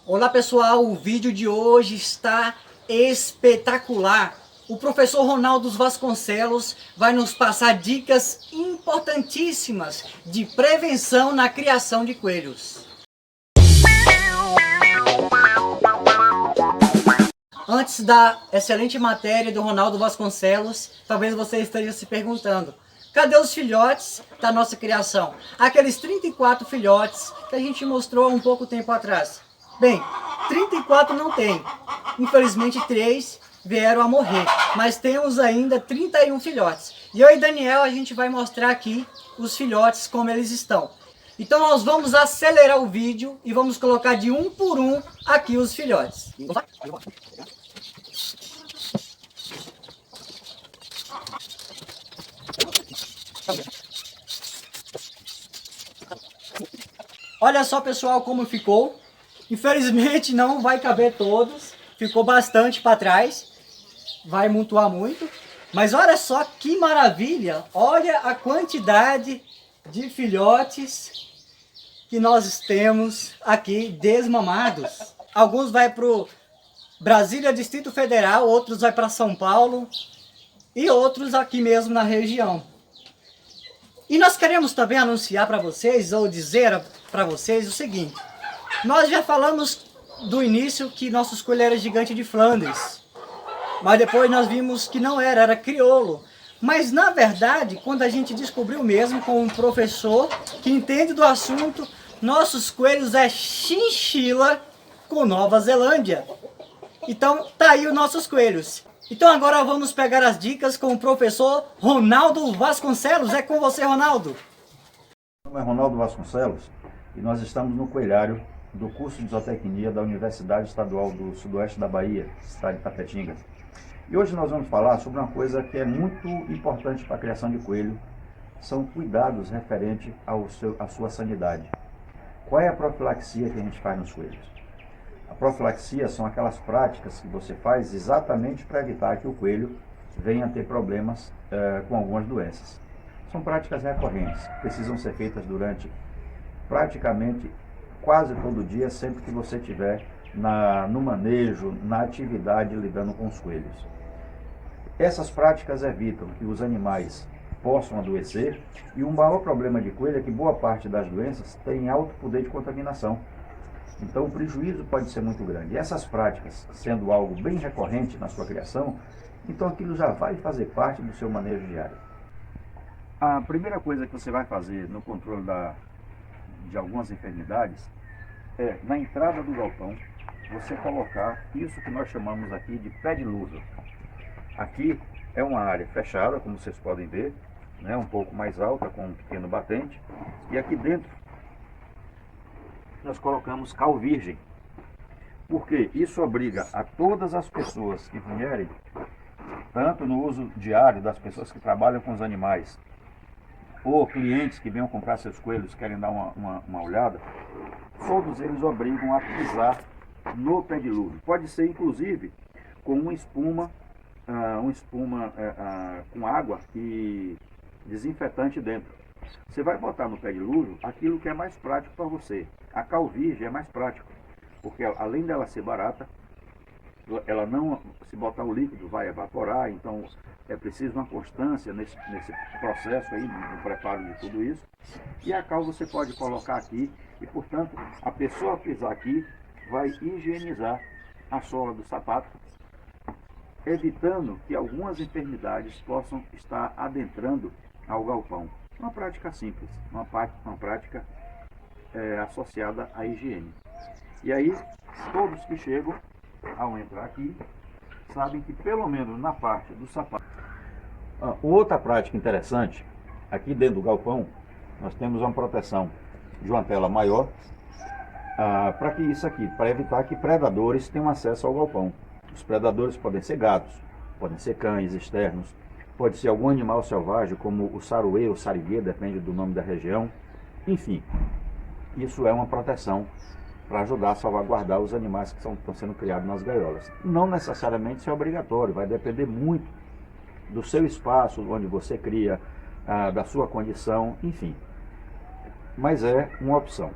Olá pessoal, o vídeo de hoje está espetacular. O professor Ronaldo Vasconcelos vai nos passar dicas importantíssimas de prevenção na criação de coelhos. Antes da excelente matéria do Ronaldo Vasconcelos, talvez você esteja se perguntando: cadê os filhotes da nossa criação? Aqueles 34 filhotes que a gente mostrou há um pouco tempo atrás. Bem, 34 não tem. Infelizmente 3 vieram a morrer, mas temos ainda 31 filhotes. E eu e Daniel, a gente vai mostrar aqui os filhotes como eles estão. Então nós vamos acelerar o vídeo e vamos colocar de um por um aqui os filhotes. Olha só pessoal como ficou. Infelizmente não vai caber todos, ficou bastante para trás, vai mutuar muito. Mas olha só que maravilha, olha a quantidade de filhotes que nós temos aqui desmamados. Alguns vai para o Brasília, Distrito Federal, outros vai para São Paulo e outros aqui mesmo na região. E nós queremos também anunciar para vocês, ou dizer para vocês o seguinte: nós já falamos do início que nossos coelhos eram gigante de Flandres, mas depois nós vimos que não era crioulo. Mas na verdade, quando a gente descobriu mesmo com um professor que entende do assunto, nossos coelhos é chinchila com Nova Zelândia. Então tá aí os nossos coelhos. Então agora vamos pegar as dicas com o professor Ronaldo Vasconcelos. É com você, Ronaldo. Meu nome é Ronaldo Vasconcelos e nós estamos no coelhário do curso de zootecnia da Universidade Estadual do Sudoeste da Bahia, cidade de Tapetinga. E hoje nós vamos falar sobre uma coisa que é muito importante para a criação de coelho, são cuidados referentes à sua sanidade. Qual é a profilaxia que a gente faz nos coelhos? A profilaxia são aquelas práticas que você faz exatamente para evitar que o coelho venha a ter problemas com algumas doenças. São práticas recorrentes, precisam ser feitas durante praticamente quase todo dia, sempre que você estiver no manejo, na atividade lidando com os coelhos. Essas práticas evitam que os animais possam adoecer, e um maior problema de coelho é que boa parte das doenças tem alto poder de contaminação. Então o prejuízo pode ser muito grande. E essas práticas, sendo algo bem recorrente na sua criação, então aquilo já vai fazer parte do seu manejo diário. A primeira coisa que você vai fazer no controle de algumas enfermidades é, na entrada do galpão, você colocar isso que nós chamamos aqui de pé de luva. Aqui é uma área fechada, como vocês podem ver, né, um pouco mais alta, com um pequeno batente, e aqui dentro nós colocamos cal virgem, porque isso obriga a todas as pessoas que vierem, tanto no uso diário das pessoas que trabalham com os animais, ou clientes que venham comprar seus coelhos, querem dar uma olhada, todos eles obrigam a pisar no pé de luva. Pode ser inclusive com uma espuma com água e desinfetante dentro. Você vai botar no pé de luva aquilo que é mais prático para você. A cal virgem é mais prático, porque além dela ser barata, ela não, se botar o líquido vai evaporar, então é preciso uma constância nesse processo aí, no preparo de tudo isso. E a cal você pode colocar aqui e, portanto, a pessoa ao pisar aqui vai higienizar a sola do sapato, evitando que algumas enfermidades possam estar adentrando ao galpão. Uma prática simples, uma prática associada à higiene. E aí, todos que chegam, ao entrar aqui, sabem que pelo menos na parte do sapato. Outra prática interessante, aqui dentro do galpão, nós temos uma proteção de uma tela maior, para que isso aqui, para evitar que predadores tenham acesso ao galpão. Os predadores podem ser gatos, podem ser cães externos, pode ser algum animal selvagem, como o saruê ou sariguê, depende do nome da região. Enfim, isso é uma proteção para ajudar a salvaguardar os animais que estão sendo criados nas gaiolas. Não necessariamente isso é obrigatório, vai depender muito do seu espaço, onde você cria, da sua condição, enfim. Mas é uma opção.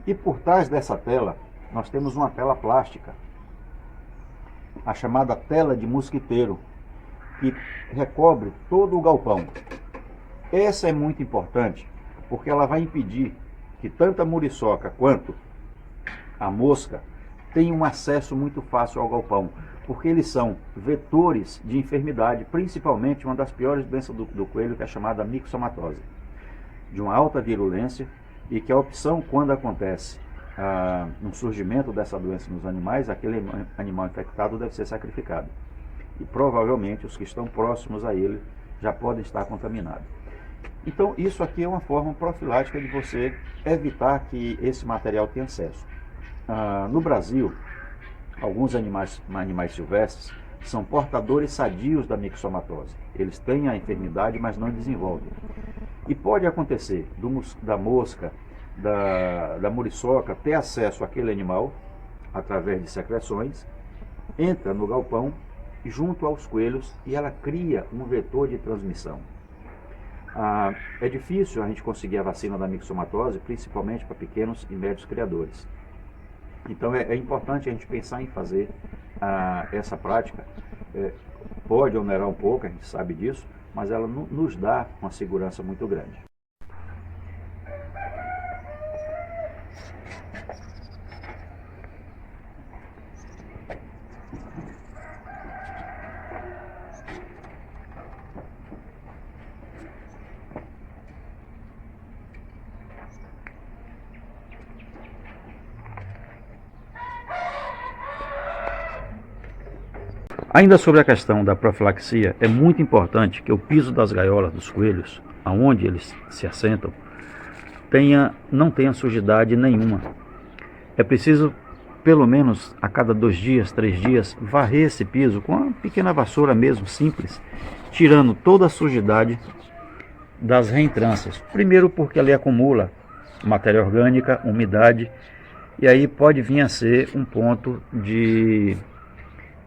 E por trás dessa tela, nós temos uma tela plástica, a chamada tela de mosquiteiro, que recobre todo o galpão. Essa é muito importante, porque ela vai impedir que tanto a muriçoca quanto a mosca tenham um acesso muito fácil ao galpão, porque eles são vetores de enfermidade, principalmente uma das piores doenças do coelho, que é a chamada mixomatose, de uma alta virulência, e que a opção, quando acontece um surgimento dessa doença nos animais, aquele animal infectado deve ser sacrificado. E provavelmente os que estão próximos a ele já podem estar contaminados. Então isso aqui é uma forma profilática de você evitar que esse material tenha acesso. No Brasil, alguns animais silvestres são portadores sadios da mixomatose. Eles têm a enfermidade, mas não desenvolvem. E pode acontecer da mosca, da muriçoca ter acesso àquele animal através de secreções, entra no galpão junto aos coelhos e ela cria um vetor de transmissão. É difícil a gente conseguir a vacina da mixomatose, principalmente para pequenos e médios criadores. Então é importante a gente pensar em fazer essa prática. Pode onerar um pouco, a gente sabe disso, mas ela nos dá uma segurança muito grande. Ainda sobre a questão da profilaxia, é muito importante que o piso das gaiolas dos coelhos, aonde eles se assentam, não tenha sujidade nenhuma. É preciso, pelo menos a cada 2 dias, 3 dias, varrer esse piso com uma pequena vassoura mesmo, simples, tirando toda a sujidade das reentrâncias. Primeiro porque ali acumula matéria orgânica, umidade, e aí pode vir a ser um ponto de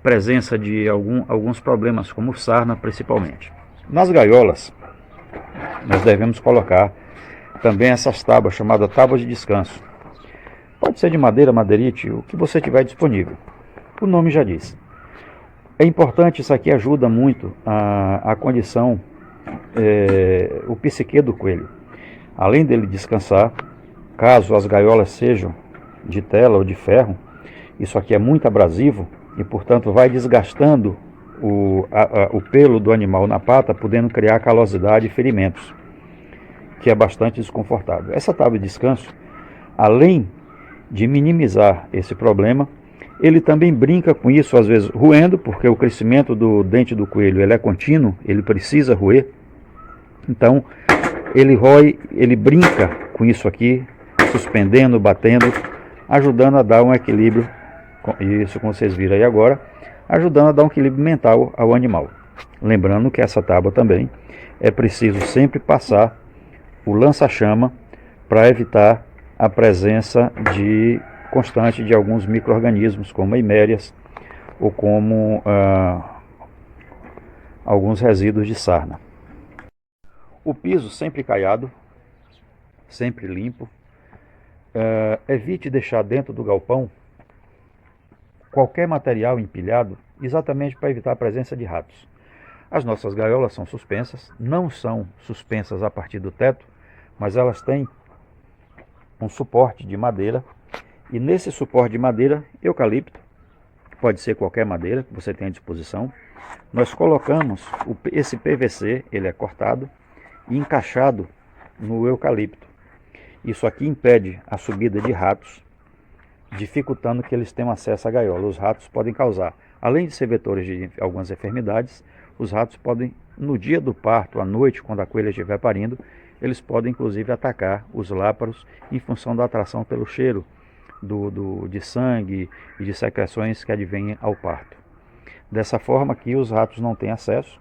presença de alguns problemas, como sarna principalmente. Nas gaiolas, nós devemos colocar também essas tábuas, chamadas tábuas de descanso. Pode ser de madeira, madeirite, o que você tiver disponível. O nome já diz. É importante, isso aqui ajuda muito a condição, o psique do coelho. Além dele descansar, caso as gaiolas sejam de tela ou de ferro, isso aqui é muito abrasivo, e portanto vai desgastando o pelo do animal na pata, podendo criar calosidade e ferimentos, que é bastante desconfortável. Essa tábua de descanso, além de minimizar esse problema, ele também brinca com isso, às vezes roendo, porque o crescimento do dente do coelho ele é contínuo, ele precisa roer. Então ele rói, ele brinca com isso aqui, suspendendo, batendo, ajudando a dar um equilíbrio. Isso, como vocês viram aí agora, ajudando a dar um equilíbrio mental ao animal. Lembrando que essa tábua também é preciso sempre passar o lança-chama para evitar a presença constante de alguns micro-organismos, como eimérias ou como alguns resíduos de sarna. O piso sempre caiado, sempre limpo. Evite deixar dentro do galpão qualquer material empilhado, exatamente para evitar a presença de ratos. As nossas gaiolas são suspensas, não são suspensas a partir do teto, mas elas têm um suporte de madeira, e nesse suporte de madeira, eucalipto, pode ser qualquer madeira que você tenha à disposição, nós colocamos esse PVC, ele é cortado e encaixado no eucalipto. Isso aqui impede a subida de ratos, dificultando que eles tenham acesso à gaiola. Os ratos podem causar, além de ser vetores de algumas enfermidades, os ratos podem, no dia do parto, à noite, quando a coelha estiver parindo, eles podem inclusive atacar os láparos em função da atração pelo cheiro de sangue e de secreções que advêm ao parto. Dessa forma aqui os ratos não têm acesso,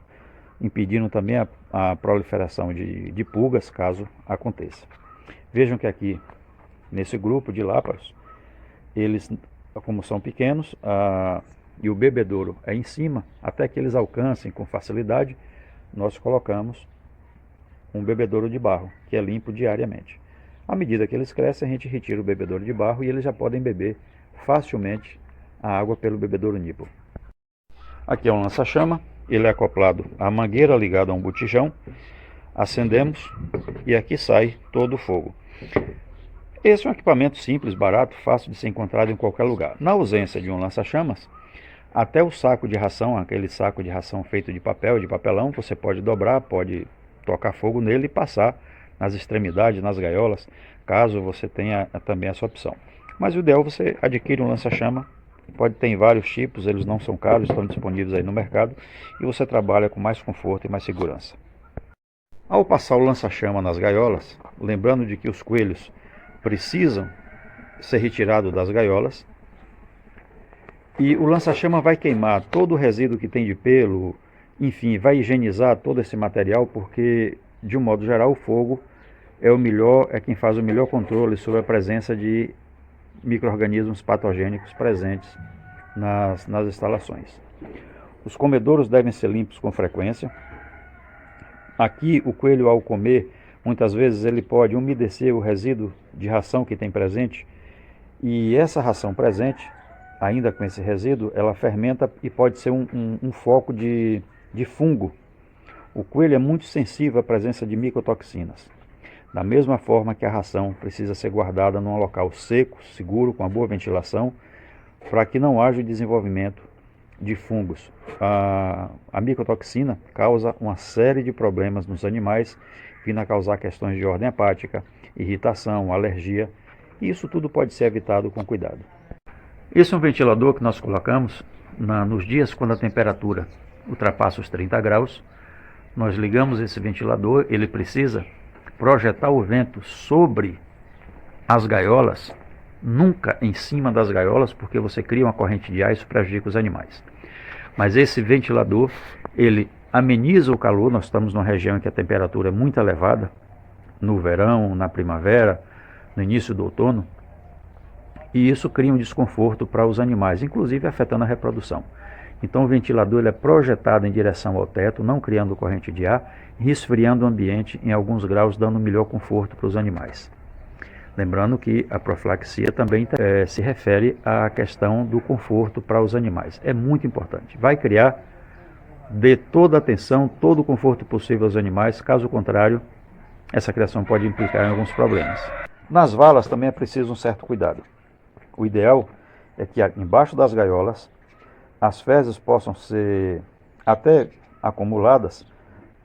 impedindo também a proliferação de pulgas, caso aconteça. Vejam que aqui, nesse grupo de láparos, eles, como são pequenos, e o bebedouro é em cima, até que eles alcancem com facilidade, nós colocamos um bebedouro de barro, que é limpo diariamente. À medida que eles crescem, a gente retira o bebedouro de barro e eles já podem beber facilmente a água pelo bebedouro nipo. Aqui é um lança-chama, ele é acoplado à mangueira ligada a um botijão, acendemos e aqui sai todo o fogo. Esse é um equipamento simples, barato, fácil de ser encontrado em qualquer lugar. Na ausência de um lança-chamas, até o saco de ração, aquele saco de ração feito de papel, de papelão, você pode dobrar, pode tocar fogo nele e passar nas extremidades, nas gaiolas, caso você tenha também essa opção. Mas o ideal é você adquire um lança-chama, pode ter vários tipos, eles não são caros, estão disponíveis aí no mercado, e você trabalha com mais conforto e mais segurança. Ao passar o lança-chama nas gaiolas, lembrando de que os coelhos precisam ser retirados das gaiolas, e o lança-chama vai queimar todo o resíduo que tem de pelo, enfim, vai higienizar todo esse material, porque, de um modo geral, o fogo é quem faz o melhor controle sobre a presença de micro-organismos patogênicos presentes nas instalações. Os comedouros devem ser limpos com frequência. Aqui, o coelho, ao comer, muitas vezes ele pode umedecer o resíduo de ração que tem presente, e essa ração presente, ainda com esse resíduo, ela fermenta e pode ser um foco de fungo. O coelho é muito sensível à presença de micotoxinas. Da mesma forma que a ração precisa ser guardada num local seco, seguro, com uma boa ventilação, para que não haja o desenvolvimento de fungos. A micotoxina causa uma série de problemas nos animais, vindo a causar questões de ordem hepática, irritação, alergia, e isso tudo pode ser evitado com cuidado. Esse é um ventilador que nós colocamos nos dias quando a temperatura ultrapassa os 30 graus. Nós ligamos esse ventilador, ele precisa projetar o vento sobre as gaiolas, nunca em cima das gaiolas, porque você cria uma corrente de ar e isso prejudica os animais. Mas esse ventilador, ele ameniza o calor. Nós estamos numa região em que a temperatura é muito elevada, no verão, na primavera, no início do outono, e isso cria um desconforto para os animais, inclusive afetando a reprodução. Então o ventilador ele é projetado em direção ao teto, não criando corrente de ar, resfriando o ambiente em alguns graus, dando melhor conforto para os animais. Lembrando que a profilaxia também se refere à questão do conforto para os animais. É muito importante. Vai criar, dê toda a atenção, todo o conforto possível aos animais, caso contrário, essa criação pode implicar em alguns problemas. Nas valas também é preciso um certo cuidado. O ideal é que embaixo das gaiolas as fezes possam ser até acumuladas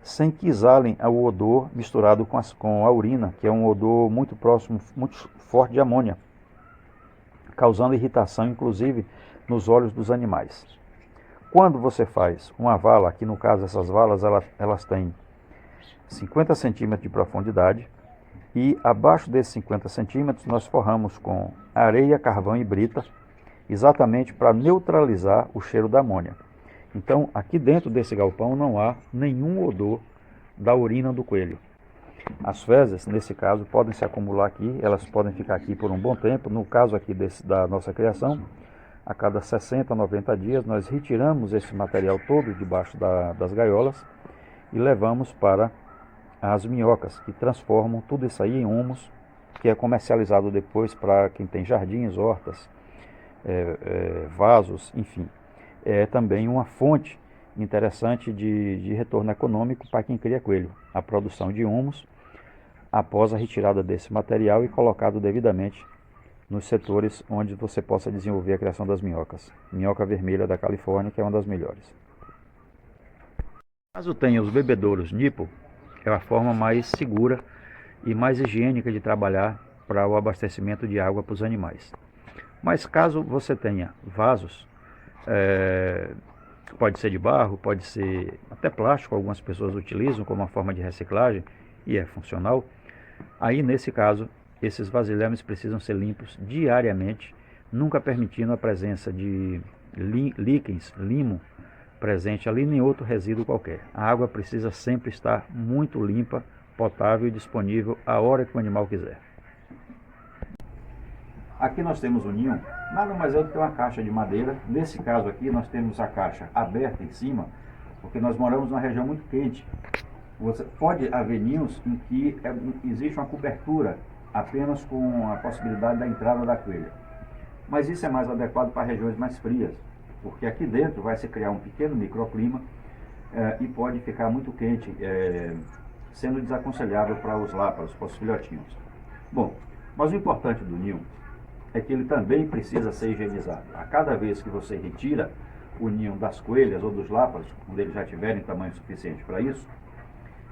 sem que exalem o odor misturado com a urina, que é um odor muito próximo, muito forte de amônia, causando irritação inclusive nos olhos dos animais. Quando você faz uma vala, aqui no caso essas valas elas têm 50 centímetros de profundidade, e abaixo desses 50 centímetros nós forramos com areia, carvão e brita, exatamente para neutralizar o cheiro da amônia. Então, aqui dentro desse galpão não há nenhum odor da urina do coelho. As fezes, nesse caso, podem se acumular aqui, elas podem ficar aqui por um bom tempo. No caso aqui da nossa criação, a cada 60 a 90 dias, nós retiramos esse material todo debaixo das gaiolas e levamos para as minhocas, que transformam tudo isso aí em humus, que é comercializado depois para quem tem jardins, hortas, vasos, enfim. É também uma fonte interessante de retorno econômico para quem cria coelho. A produção de humus após a retirada desse material e colocado devidamente nos setores onde você possa desenvolver a criação das minhocas. Minhoca vermelha da Califórnia, que é uma das melhores. Caso tenha os bebedouros nipo, é a forma mais segura e mais higiênica de trabalhar para o abastecimento de água para os animais. Mas caso você tenha vasos, pode ser de barro, pode ser até plástico, algumas pessoas utilizam como uma forma de reciclagem e é funcional, aí nesse caso, esses vasilhames precisam ser limpos diariamente, nunca permitindo a presença de líquens, limo, presente ali, nem outro resíduo qualquer. A água precisa sempre estar muito limpa, potável e disponível a hora que o animal quiser. Aqui nós temos o ninho, nada mais é do que uma caixa de madeira. Nesse caso aqui nós temos a caixa aberta em cima, porque nós moramos numa região muito quente. Pode haver ninhos em que existe uma cobertura apenas com a possibilidade da entrada da coelha. Mas isso é mais adequado para regiões mais frias, porque aqui dentro vai se criar um pequeno microclima e pode ficar muito quente, sendo desaconselhável para os láparos, para os filhotinhos. Bom, mas o importante do ninho é que ele também precisa ser higienizado. A cada vez que você retira o ninho das coelhas ou dos láparos, quando eles já tiverem tamanho suficiente para isso,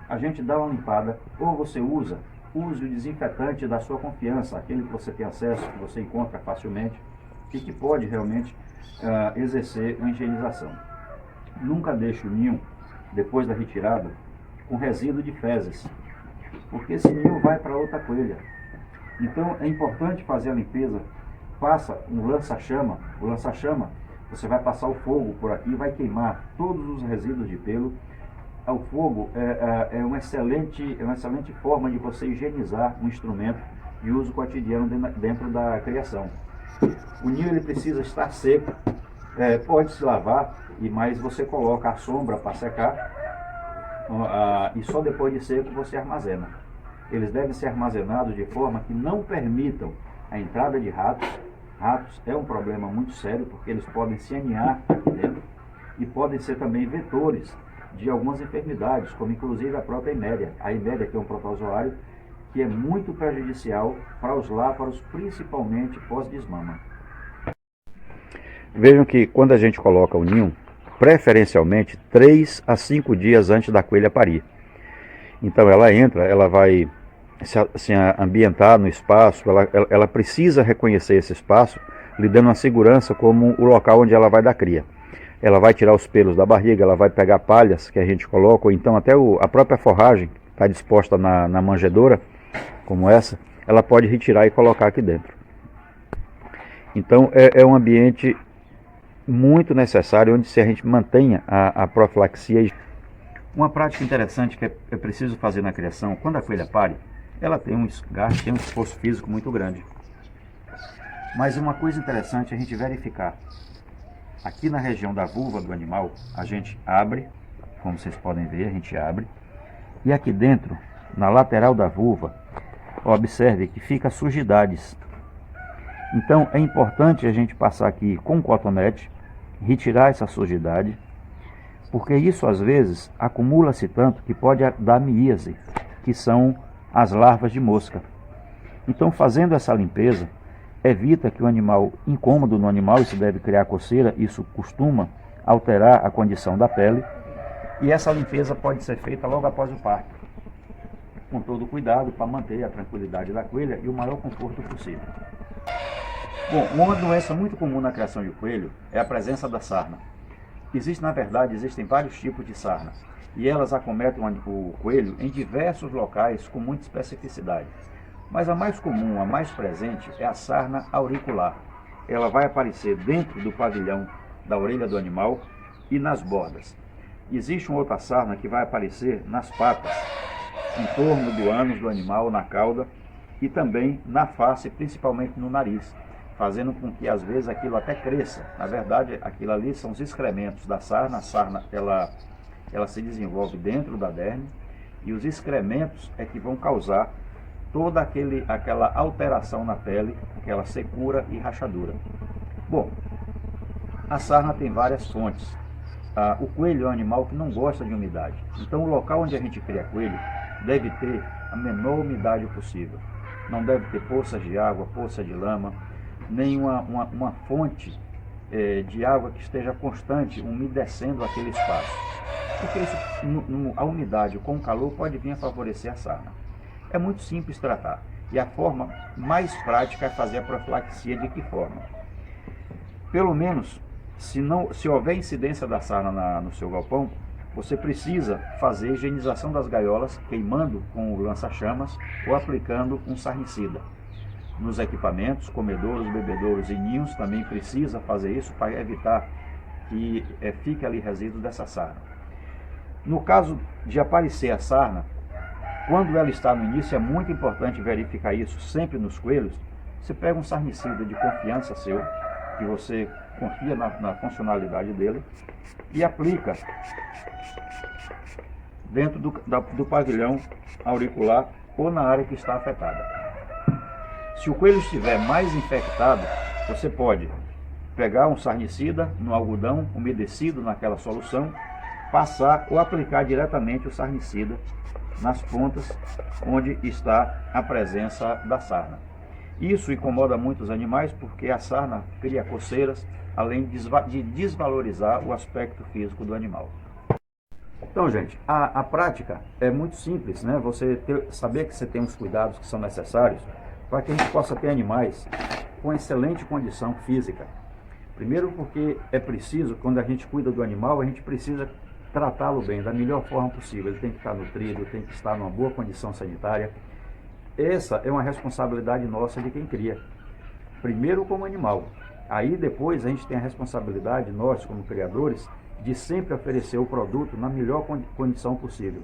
a gente dá uma limpada, ou você use o desinfetante da sua confiança, aquele que você tem acesso, que você encontra facilmente e que pode realmente exercer uma higienização. Nunca deixe o ninho, depois da retirada, com resíduo de fezes, porque esse ninho vai para outra coelha. Então é importante fazer a limpeza. Passa um lança-chama. O lança-chama, você vai passar o fogo por aqui e vai queimar todos os resíduos de pelo. O fogo é uma excelente forma de você higienizar um instrumento de uso cotidiano dentro da criação. O ninho ele precisa estar seco, pode se lavar, mas você coloca a sombra para secar e só depois de seco você armazena. Eles devem ser armazenados de forma que não permitam a entrada de ratos. Ratos é um problema muito sério porque eles podem se aninhar aqui dentro e podem ser também vetores de algumas enfermidades, como inclusive a própria eméria. A eméria, que é um protozoário que é muito prejudicial para os láparos, principalmente pós-desmama. Vejam que quando a gente coloca o ninho, preferencialmente 3 a 5 dias antes da coelha parir. Então ela entra, ela vai se ambientar no espaço, ela precisa reconhecer esse espaço, lhe dando uma segurança como o local onde ela vai dar cria. Ela vai tirar os pelos da barriga, ela vai pegar palhas que a gente coloca, ou então até a própria forragem que está disposta na manjedoura, como essa, ela pode retirar e colocar aqui dentro. Então é um ambiente muito necessário onde a gente mantenha a profilaxia. Uma prática interessante que é preciso fazer na criação, quando a coelha pare, ela tem um desgaste, tem um esforço físico muito grande. Mas uma coisa interessante é a gente verificar. Aqui na região da vulva do animal, a gente abre, como vocês podem ver, a gente abre. E aqui dentro, na lateral da vulva, observe que fica sujidades. Então é importante a gente passar aqui com um cotonete, retirar essa sujidade, porque isso às vezes acumula-se tanto que pode dar miíase, que são as larvas de mosca. Então fazendo essa limpeza, evita que o animal, incômodo no animal, isso deve criar coceira, isso costuma alterar a condição da pele, e essa limpeza pode ser feita logo após o parto, com todo cuidado para manter a tranquilidade da coelha e o maior conforto possível. Bom, uma doença muito comum na criação de coelho é a presença da sarna. Na verdade, existem vários tipos de sarna, e elas acometem o coelho em diversos locais com muita especificidade. Mas a mais comum, a mais presente, é a sarna auricular. Ela vai aparecer dentro do pavilhão da orelha do animal e nas bordas. Existe uma outra sarna que vai aparecer nas patas, em torno do ânus do animal, na cauda e também na face, principalmente no nariz, fazendo com que às vezes aquilo até cresça. Na verdade, aquilo ali são os excrementos da sarna. A sarna ela se desenvolve dentro da derme e os excrementos é que vão causar toda aquela alteração na pele, aquela secura e rachadura. Bom, a sarna tem várias fontes. O coelho é um animal que não gosta de umidade. Então o local onde a gente cria coelho deve ter a menor umidade possível. Não deve ter poças de água, poça de lama, nem uma fonte de água que esteja constante, umedecendo aquele espaço. Porque a umidade com o calor pode vir a favorecer a sarna. É muito simples tratar. E a forma mais prática é fazer a profilaxia. De que forma? Pelo menos, se houver incidência da sarna no seu galpão, você precisa fazer a higienização das gaiolas, queimando com o lança-chamas ou aplicando um sarnicida. Nos equipamentos, comedouros, bebedouros e ninhos, também precisa fazer isso para evitar que fique ali resíduo dessa sarna. No caso de aparecer a sarna, quando ela está no início, é muito importante verificar isso sempre nos coelhos. Você pega um sarnicida de confiança seu, que você confia na funcionalidade dele, e aplica dentro do pavilhão auricular ou na área que está afetada. Se o coelho estiver mais infectado, Você pode pegar um sarnicida no algodão umedecido naquela solução, passar ou aplicar diretamente o sarnicida nas pontas onde está a presença da sarna. Isso incomoda muito os animais porque a sarna cria coceiras, além de desvalorizar o aspecto físico do animal. Então, gente, a prática é muito simples, né? Você saber que você tem os cuidados que são necessários para que a gente possa ter animais com excelente condição física. Primeiro porque é preciso, quando a gente cuida do animal, a gente precisa tratá-lo bem, da melhor forma possível. Ele tem que estar nutrido, tem que estar numa boa condição sanitária. Essa é uma responsabilidade nossa de quem cria. Primeiro como animal. Aí depois a gente tem a responsabilidade, nós como criadores, de sempre oferecer o produto na melhor condição possível.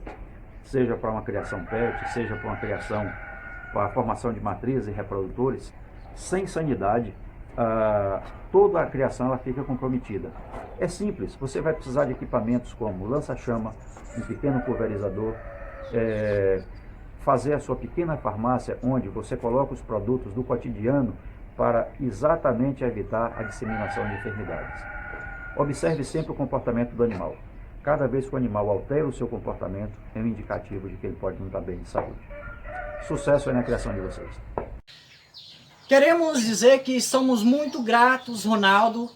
Seja para uma criação pet, seja para uma criação, para a formação de matrizes e reprodutores, sem sanidade, toda a criação ela fica comprometida. É simples, você vai precisar de equipamentos como lança-chama, um pequeno pulverizador, fazer a sua pequena farmácia onde você coloca os produtos do cotidiano para exatamente evitar a disseminação de enfermidades. Observe sempre o comportamento do animal. Cada vez que o animal altera o seu comportamento, é um indicativo de que ele pode não estar bem de saúde. Sucesso aí na criação de vocês. Queremos dizer que somos muito gratos, Ronaldo,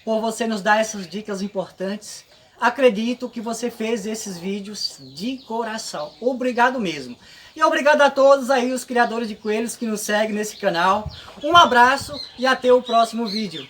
por você nos dar essas dicas importantes. Acredito que você fez esses vídeos de coração. Obrigado mesmo. E obrigado a todos aí, os criadores de coelhos que nos seguem nesse canal. Um abraço e até o próximo vídeo.